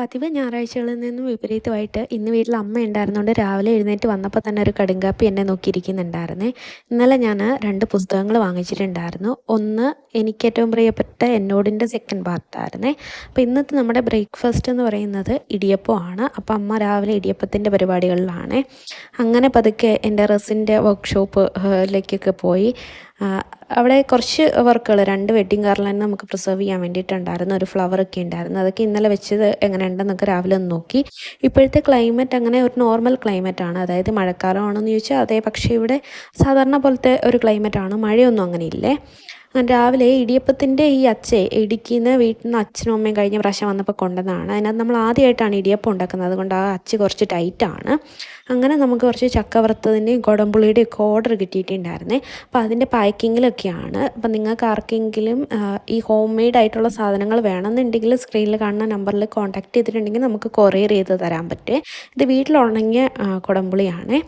പതിവ് ഞായറാഴ്ചകളിൽ നിന്നും വിപരീതമായിട്ട് ഇന്ന് വീട്ടിൽ അമ്മ ഉണ്ടായിരുന്നുകൊണ്ട് രാവിലെ എഴുന്നേറ്റ് വന്നപ്പോൾ തന്നെ ഒരു കടുങ്കാപ്പി എന്നെ നോക്കിയിരിക്കുന്നുണ്ടായിരുന്നേ. ഇന്നലെ ഞാൻ 2 പുസ്തകങ്ങൾ വാങ്ങിച്ചിട്ടുണ്ടായിരുന്നു. ഒന്ന് എനിക്ക് ഏറ്റവും പ്രിയപ്പെട്ട എന്നോടിൻ്റെ സെക്കൻഡ് പാർട്ടായിരുന്നേ. അപ്പോൾ ഇന്നത്തെ നമ്മുടെ ബ്രേക്ക്ഫാസ്റ്റ് എന്ന് പറയുന്നത് ഇടിയപ്പമാണ്. അപ്പോൾ അമ്മ രാവിലെ ഇടിയപ്പത്തിൻ്റെ പരിപാടികളിലാണേ. അങ്ങനെ പതുക്കെ എൻ്റെ റെസിൻ്റെ വർക്ക്ഷോപ്പിലേക്കൊക്കെ പോയി. അവിടെ കുറച്ച് വർക്കുകൾ 2 വെഡ്ഡിങ് ഗാർലൻഡ് നമുക്ക് പ്രിസർവ് ചെയ്യാൻ വേണ്ടിയിട്ടുണ്ടായിരുന്നു. ഒരു ഫ്ലവറൊക്കെ ഉണ്ടായിരുന്നു. അതൊക്കെ ഇന്നലെ വെച്ചത് എങ്ങനെയുണ്ടെന്നൊക്കെ രാവിലെ ഒന്ന് നോക്കി. ഇപ്പോഴത്തെ ക്ലൈമറ്റ് അങ്ങനെ ഒരു നോർമൽ ക്ലൈമറ്റാണ്. അതായത് മഴക്കാലമാണെന്ന് ചോദിച്ചാൽ അതെ, പക്ഷേ ഇവിടെ സാധാരണ പോലത്തെ ഒരു ക്ലൈമറ്റാണ്. മഴയൊന്നും അങ്ങനെ ഇല്ലേ. രാവിലെ ഇടിയപ്പത്തിൻ്റെ ഈ ഇടുക്കിയിൽ നിന്ന് വീട്ടിൽ നിന്ന് അച്ഛനും അമ്മയും കഴിഞ്ഞ പ്രാവശ്യം വന്നപ്പോൾ കൊണ്ടുവന്നതാണ്. അതിനകത്ത് നമ്മൾ ആദ്യമായിട്ടാണ് ഇടിയപ്പം ഉണ്ടാക്കുന്നത്. അതുകൊണ്ട് ആ അച്ച് കുറച്ച് ടൈറ്റാണ്. അങ്ങനെ നമുക്ക് കുറച്ച് ചക്ക വറുത്തതിൻ്റെയും കുടംപുളിയുടെയും ഒക്കെ ഓർഡർ കിട്ടിയിട്ടുണ്ടായിരുന്നേ. അപ്പോൾ അതിൻ്റെ പാക്കിങ്ങിലൊക്കെയാണ്. അപ്പം നിങ്ങൾക്ക് ആർക്കെങ്കിലും ഈ ഹോം മെയ്ഡ് ആയിട്ടുള്ള സാധനങ്ങൾ വേണമെന്നുണ്ടെങ്കിൽ സ്ക്രീനിൽ കാണുന്ന നമ്പറിൽ കോൺടാക്ട് ചെയ്തിട്ടുണ്ടെങ്കിൽ നമുക്ക് കൊറിയർ ചെയ്ത് തരാൻ പറ്റും. ഇത് വീട്ടിലുണങ്ങിയ കുടംപുളിയാണ്.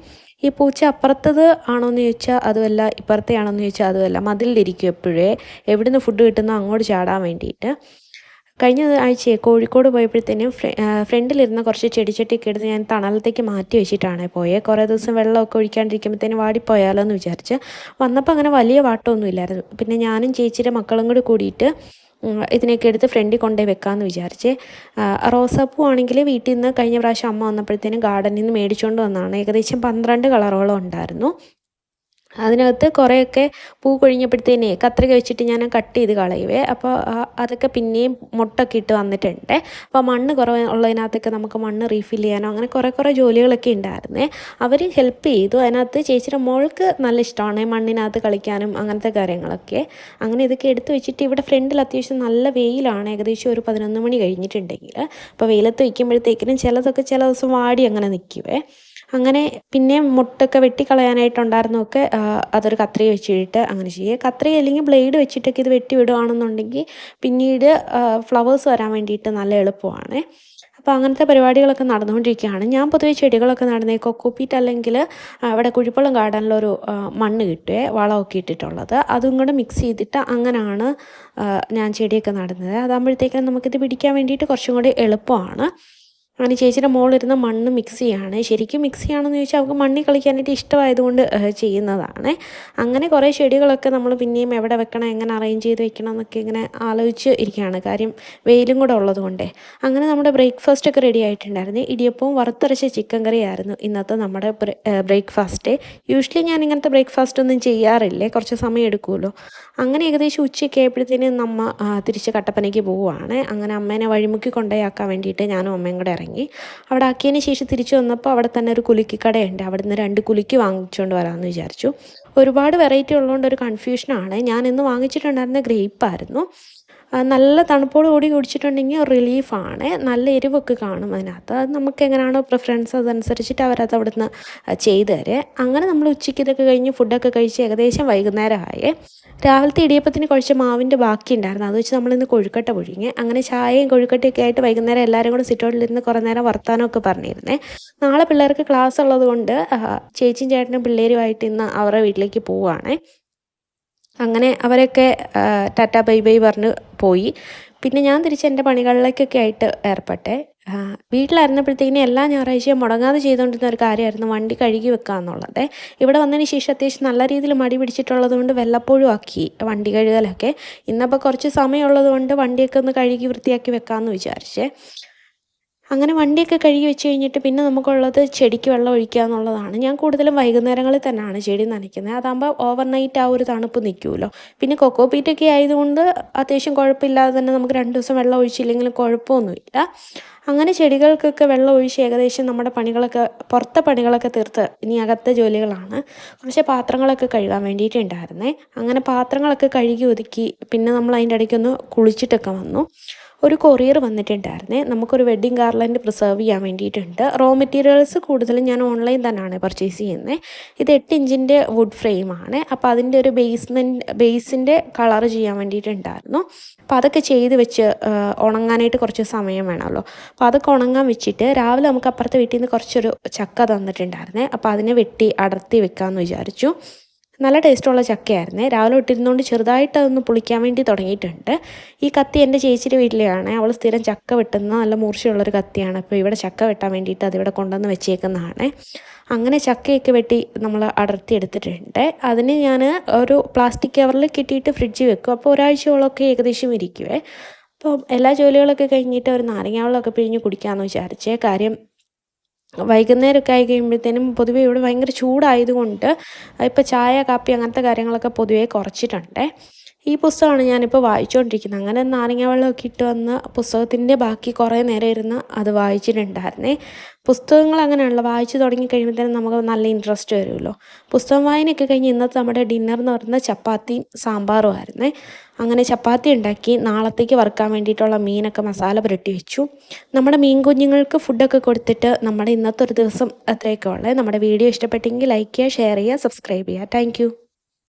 ഈ പൂച്ച അപ്പുറത്തത് ആണോയെന്ന് ചോദിച്ചാൽ അതുമല്ല, ഇപ്പുറത്തെ ആണോയെന്ന് ചോദിച്ചാൽ അതുമല്ല. മതിലിരിക്കും എപ്പോഴേ, എവിടുന്ന് ഫുഡ് കിട്ടുന്നോ അങ്ങോട്ട് ചാടാൻ വേണ്ടിയിട്ട്. കഴിഞ്ഞ ആഴ്ചയെ കോഴിക്കോട് പോയപ്പോഴത്തേനും ഫ്രണ്ടിലിരുന്ന കുറച്ച് ചെടിച്ചട്ടിയൊക്കെ എടുത്ത് ഞാൻ തണലത്തേക്ക് മാറ്റി വെച്ചിട്ടാണ് പോയത്. കുറേ ദിവസം വെള്ളമൊക്കെ ഒഴിക്കാണ്ടിരിക്കുമ്പോഴത്തേനും വാടിപ്പോയാലോ എന്ന് വിചാരിച്ച്. വന്നപ്പോൾ അങ്ങനെ വലിയ വാട്ടമൊന്നും ഇല്ലായിരുന്നു. പിന്നെ ഞാനും ചേച്ചിയുടെ മക്കളും കൂടി കൂടിയിട്ട് ഇതിനെയൊക്കെ എടുത്ത് ഫ്രണ്ടിൽ കൊണ്ടുപോയി വെക്കാമെന്ന് വിചാരിച്ച്. റോസാപ്പൂ ആണെങ്കിൽ വീട്ടിൽ നിന്ന് കഴിഞ്ഞ പ്രാവശ്യം അമ്മ വന്നപ്പോഴത്തേനും ഗാർഡനിൽ നിന്ന് മേടിച്ചുകൊണ്ട് വന്നതാണ്. ഏകദേശം 12 കളറോളം ഉണ്ടായിരുന്നു. അതിനകത്ത് കുറേയൊക്കെ പൂ കൊഴിഞ്ഞപ്പോഴത്തേനേ കത്രിക വെച്ചിട്ട് ഞാൻ കട്ട് ചെയ്ത് കളയുവേ. അപ്പോൾ അതൊക്കെ പിന്നെയും മുട്ടൊക്കെ ഇട്ട് വന്നിട്ടുണ്ട്. അപ്പോൾ മണ്ണ് കുറവ് ഉള്ളതിനകത്തൊക്കെ നമുക്ക് മണ്ണ് റീഫിൽ ചെയ്യാനോ അങ്ങനെ കുറേ ജോലികളൊക്കെ ഉണ്ടായിരുന്നേ. അവർ ഹെൽപ്പ് ചെയ്തു. അതിനകത്ത് ചേച്ചിയുടെ മോൾക്ക് നല്ല ഇഷ്ടമാണ് മണ്ണിനകത്ത് കളിക്കാനും അങ്ങനത്തെ കാര്യങ്ങളൊക്കെ. അങ്ങനെ ഇതൊക്കെ എടുത്ത് വെച്ചിട്ട് ഇവിടെ ഫ്രണ്ടിൽ അത്യാവശ്യം നല്ല വെയിലാണ്. ഏകദേശം ഒരു 11 മണി കഴിഞ്ഞിട്ടുണ്ടെങ്കിൽ. അപ്പോൾ വെയിലത്ത് വയ്ക്കുമ്പോഴത്തേക്കിനും ചിലതൊക്കെ ചില ദിവസം വാടി അങ്ങനെ നിൽക്കുവേ. അങ്ങനെ പിന്നെ മുട്ടൊക്കെ വെട്ടിക്കളയാനായിട്ടുണ്ടായിരുന്നൊക്കെ അതൊരു കത്രിക വെച്ചിട്ട് അങ്ങനെ ചെയ്യുക. കത്രിക അല്ലെങ്കിൽ ബ്ലേഡ് വെച്ചിട്ടൊക്കെ ഇത് വെട്ടി വിടുകയാണെന്നുണ്ടെങ്കിൽ പിന്നീട് ഫ്ലവേഴ്സ് വരാൻ വേണ്ടിയിട്ട് നല്ല എളുപ്പമാണ്. അപ്പോൾ അങ്ങനത്തെ പരിപാടികളൊക്കെ നടന്നുകൊണ്ടിരിക്കുകയാണ്. ഞാൻ പൊതുവെ ചെടികളൊക്കെ നടുന്നത് കൊക്കോപ്പീറ്റ് അല്ലെങ്കിൽ അവിടെ കുഴിപ്പള്ളം ഗാർഡനിലൊരു മണ്ണ് കിട്ടുമേ, വളമൊക്കെ ഇട്ടിട്ടുള്ളത്. അതും കൂടെ മിക്സ് ചെയ്തിട്ട് അങ്ങനെയാണ് ഞാൻ ചെടിയൊക്കെ നടുന്നത്. അതാകുമ്പോഴത്തേക്കും നമുക്കിത് പിടിക്കാൻ വേണ്ടിയിട്ട് കുറച്ചും കൂടി എളുപ്പമാണ്. അങ്ങനെ ചേച്ചിയുടെ മോളിരുന്ന് മണ്ണ് മിക്സ് ചെയ്യുകയാണ്. ശരിക്കും മിക്സ് ചെയ്യുകയാണെന്ന് ചോദിച്ചാൽ അവൾക്ക് മണ്ണിൽ കളിക്കാനായിട്ട് ഇഷ്ടമായതുകൊണ്ട് ചെയ്യുന്നതാണ്. അങ്ങനെ കുറേ ചെടികളൊക്കെ നമ്മൾ പിന്നെയും എവിടെ വെക്കണം, എങ്ങനെ അറേഞ്ച് ചെയ്ത് വെക്കണം എന്നൊക്കെ ഇങ്ങനെ ആലോചിച്ച് ഇരിക്കുകയാണ്. കാര്യം വെയിലും കൂടെ ഉള്ളത് കൊണ്ടേ. അങ്ങനെ നമ്മുടെ ബ്രേക്ക്ഫാസ്റ്റൊക്കെ റെഡി ആയിട്ടുണ്ടായിരുന്നു. ഇടിയപ്പവും വറുത്തരച്ച ചിക്കൻ കറിയായിരുന്നു ഇന്നത്തെ നമ്മുടെ ബ്രേക്ക്ഫാസ്റ്റ്. യൂഷ്വലി ഞാൻ ഇങ്ങനത്തെ ബ്രേക്ക്ഫാസ്റ്റ് ഒന്നും ചെയ്യാറില്ലേ, കുറച്ച് സമയം എടുക്കുമല്ലോ. അങ്ങനെ ഏകദേശം ഉച്ചയൊക്കെ ആയപ്പോഴത്തേനും നമ്മ തിരിച്ച് കട്ടപ്പനയ്ക്ക് പോവുകയാണ്. അങ്ങനെ അമ്മേനെ വഴിമുക്കി കൊണ്ടുപോയാക്കാൻ വേണ്ടിയിട്ട് ഞാനും അമ്മയും കൂടെ ഇറങ്ങി. അവിടെ ആക്കിയതിന് ശേഷം തിരിച്ചു വന്നപ്പോൾ അവിടെ തന്നെ ഒരു കുലുക്കിക്കടയുണ്ട്. അവിടെ നിന്ന് 2 കുലുക്കി വാങ്ങിച്ചുകൊണ്ട് വരാമെന്ന് വിചാരിച്ചു. ഒരുപാട് വെറൈറ്റി ഉള്ളതുകൊണ്ട് ഒരു കൺഫ്യൂഷനാണ്. ഞാൻ ഇന്ന് വാങ്ങിച്ചിട്ടുണ്ടായിരുന്ന ഗ്രേപ്പായിരുന്നു. നല്ല തണുപ്പോട് കൂടി കുടിച്ചിട്ടുണ്ടെങ്കിൽ റിലീഫാണ്. നല്ല എരിവൊക്കെ കാണും അതിനകത്ത്. അത് നമുക്ക് എങ്ങനെയാണോ പ്രിഫറൻസ് അതനുസരിച്ചിട്ട് അവരത് അവിടുന്ന് ചെയ്തു തരും. അങ്ങനെ നമ്മൾ ഉച്ചയ്ക്ക് ഇതൊക്കെ കഴിഞ്ഞ് ഫുഡൊക്കെ കഴിച്ച് ഏകദേശം വൈകുന്നേരമായി. രാവിലത്തെ ഇടിയപ്പത്തിന് കുറച്ച് മാവിൻ്റെ ബാക്കി ഉണ്ടായിരുന്നു. അത് വെച്ച് നമ്മളിന്ന് കൊഴുക്കട്ട പുഴുങ്ങി. അങ്ങനെ ചായയും കൊഴുക്കട്ടയൊക്കെ ആയിട്ട് വൈകുന്നേരം എല്ലാവരും കൂടെ സിറ്റൗട്ടിലിരുന്ന് കുറേ നേരം വർത്താനമൊക്കെ പറഞ്ഞിരുന്നേ. നാളെ പിള്ളേർക്ക് ക്ലാസ് ഉള്ളത് കൊണ്ട് ചേച്ചിയും ചേട്ടനും പിള്ളേരുമായിട്ട് ഇന്ന് അവരുടെ വീട്ടിലേക്ക് പോവുകയാണേ. അങ്ങനെ അവരൊക്കെ ടാറ്റ ബൈ ബൈ പറഞ്ഞ് പോയി. പിന്നെ ഞാൻ തിരിച്ച് എൻ്റെ പണികളിലേക്കൊക്കെ ആയിട്ട് ഏർപ്പെട്ടെ. വീട്ടിലായിരുന്നപ്പോഴത്തേക്കിനും എല്ലാ ഞായറാഴ്ചയും മുടങ്ങാതെ ചെയ്തുകൊണ്ടിരുന്ന ഒരു കാര്യമായിരുന്നു വണ്ടി കഴുകി വെക്കുക എന്നുള്ളത്. ഇവിടെ വന്നതിന് ശേഷം അത്യാവശ്യം നല്ല രീതിയിൽ മടി പിടിച്ചിട്ടുള്ളത് കൊണ്ട് വല്ലപ്പോഴും ആക്കി വണ്ടി കഴുകലൊക്കെ. ഇന്നപ്പോൾ കുറച്ച് സമയമുള്ളത് കൊണ്ട് വണ്ടിയൊക്കെ ഒന്ന് കഴുകി വൃത്തിയാക്കി വെക്കാമെന്ന് വിചാരിച്ചേ. അങ്ങനെ വണ്ടിയൊക്കെ കഴുകി വെച്ച് കഴിഞ്ഞിട്ട് പിന്നെ നമുക്കുള്ളത് ചെടിക്ക് വെള്ളം ഒഴിക്കുക എന്നുള്ളതാണ്. ഞാൻ കൂടുതലും വൈകുന്നേരങ്ങളിൽ തന്നെയാണ് ചെടി നനയ്ക്കുന്നത്. അതാകുമ്പോൾ ഓവർനൈറ്റ് ആ ഒരു തണുപ്പ് നിൽക്കുമല്ലോ. പിന്നെ കൊക്കോപ്പീറ്റൊക്കെ ആയതുകൊണ്ട് അത്യാവശ്യം കുഴപ്പമില്ലാതെ തന്നെ നമുക്ക് 2 ദിവസം വെള്ളം ഒഴിച്ചില്ലെങ്കിലും കുഴപ്പമൊന്നുമില്ല. അങ്ങനെ ചെടികൾക്കൊക്കെ വെള്ളം ഒഴിച്ച് ഏകദേശം നമ്മുടെ പണികളൊക്കെ പുറത്തെ പണികളൊക്കെ തീർത്ത് ഇനി അകത്തെ ജോലികളാണ്. കുറച്ച് പാത്രങ്ങളൊക്കെ കഴുകാൻ വേണ്ടിയിട്ടുണ്ടായിരുന്നേ. അങ്ങനെ പാത്രങ്ങളൊക്കെ കഴുകി ഒതുക്കി പിന്നെ നമ്മൾ അതിൻ്റെ ഇടയ്ക്കൊന്ന് കുളിച്ചിട്ടൊക്കെ വന്നു. ഒരു കൊറിയർ വന്നിട്ടുണ്ടായിരുന്നേ. നമുക്കൊരു വെഡ്ഡിങ് ഗാർലൻഡ് പ്രിസർവ് ചെയ്യാൻ വേണ്ടിയിട്ടുണ്ട്. റോ മെറ്റീരിയൽസ് കൂടുതലും ഞാൻ ഓൺലൈൻ തന്നെയാണ് പർച്ചേസ് ചെയ്യുന്നത്. ഇത് 8 ഇഞ്ചിൻ്റെ വുഡ് ഫ്രെയിമാണ്. അപ്പോൾ അതിൻ്റെ ഒരു ബേസിൻ്റെ കളർ ചെയ്യാൻ വേണ്ടിയിട്ടുണ്ടായിരുന്നു. അപ്പോൾ അതൊക്കെ ചെയ്ത് വെച്ച് ഉണങ്ങാനായിട്ട് കുറച്ച് സമയം വേണമല്ലോ. അപ്പോൾ അതൊക്കെ ഉണങ്ങാൻ വെച്ചിട്ട് രാവിലെ നമുക്ക് അപ്പുറത്തെ വീട്ടിൽ നിന്ന് കുറച്ചൊരു ചക്ക തന്നിട്ടുണ്ടായിരുന്നേ. അപ്പോൾ അതിനെ വെട്ടി അടർത്തി വെക്കാമെന്ന് വിചാരിച്ചു. നല്ല ടേസ്റ്റുള്ള ചക്കയായിരുന്നേ. രാവിലെ തൊട്ടിരുന്നുകൊണ്ട് ചെറുതായിട്ട് അതൊന്ന് പുളിക്കാൻ വേണ്ടി തുടങ്ങിയിട്ടുണ്ട്. ഈ കത്തി എൻ്റെ ചേച്ചിയുടെ വീട്ടിലെയാണ്. അവൾ സ്ഥിരം ചക്ക വെട്ടുന്ന നല്ല മൂർച്ചയുള്ളൊരു കത്തിയാണ്. അപ്പോൾ ഇവിടെ ചക്ക വെട്ടാൻ വേണ്ടിയിട്ട് അതിവിടെ കൊണ്ടുവന്ന് വെച്ചേക്കുന്നതാണ്. അങ്ങനെ ചക്കയൊക്കെ വെട്ടി നമ്മൾ അടർത്തി എടുത്തിട്ടുണ്ട്. അതിന് ഞാൻ ഒരു പ്ലാസ്റ്റിക് കവറിൽ കെട്ടിയിട്ട് ഫ്രിഡ്ജിൽ വെക്കും. അപ്പോൾ ഒരാഴ്ചയോളമൊക്കെ ഏകദേശം ഇരിക്കുവേ. അപ്പോൾ എല്ലാ ജോലികളൊക്കെ കഴിഞ്ഞിട്ട് ഒരു നാരങ്ങ വെള്ളമൊക്കെ പിഴിഞ്ഞ് കുടിക്കാമെന്ന് വിചാരിച്ചേ. കാര്യം വൈകുന്നേരമൊക്കെ ആയി കഴിയുമ്പോഴത്തേനും പൊതുവേ ഇവിടെ ഭയങ്കര ചൂടായതുകൊണ്ട് ഇപ്പോൾ ചായ കാപ്പി അങ്ങനത്തെ കാര്യങ്ങളൊക്കെ പൊതുവേ കുറച്ചിട്ടുണ്ട്. ഈ പുസ്തകമാണ് ഞാനിപ്പോൾ വായിച്ചുകൊണ്ടിരിക്കുന്നത്. അങ്ങനെ നാരങ്ങ വെള്ളമൊക്കെ ഇട്ട് വന്ന് പുസ്തകത്തിൻ്റെ ബാക്കി കുറേ നേരം ഇരുന്ന് അത് വായിച്ചിട്ടുണ്ടായിരുന്നേ. പുസ്തകങ്ങൾ അങ്ങനെയാണല്ലോ, വായിച്ച് തുടങ്ങി കഴിയുമ്പോഴത്തേനും നമുക്ക് നല്ല ഇൻട്രസ്റ്റ് വരുമല്ലോ. പുസ്തകം വായനയൊക്കെ കഴിഞ്ഞ് ഇന്നത്തെ നമ്മുടെ ഡിന്നർ എന്ന് പറയുന്നത് ചപ്പാത്തിയും സാമ്പാറും ആയിരുന്നേ. അങ്ങനെ ചപ്പാത്തി ഉണ്ടാക്കി നാളത്തേക്ക് വറുക്കാൻ വേണ്ടിയിട്ടുള്ള മീനൊക്കെ മസാല പുരട്ടി വെച്ചു. നമ്മുടെ മീൻ കുഞ്ഞുങ്ങൾക്ക് ഫുഡൊക്കെ കൊടുത്തിട്ട് നമ്മുടെ ഇന്നത്തെ ഒരു ദിവസം അത്രയൊക്കെ ഉള്ളത്. നമ്മുടെ വീഡിയോ ഇഷ്ടപ്പെട്ടെങ്കിൽ ലൈക്ക് ചെയ്യുക, ഷെയർ ചെയ്യുക, സബ്സ്ക്രൈബ് ചെയ്യുക. താങ്ക്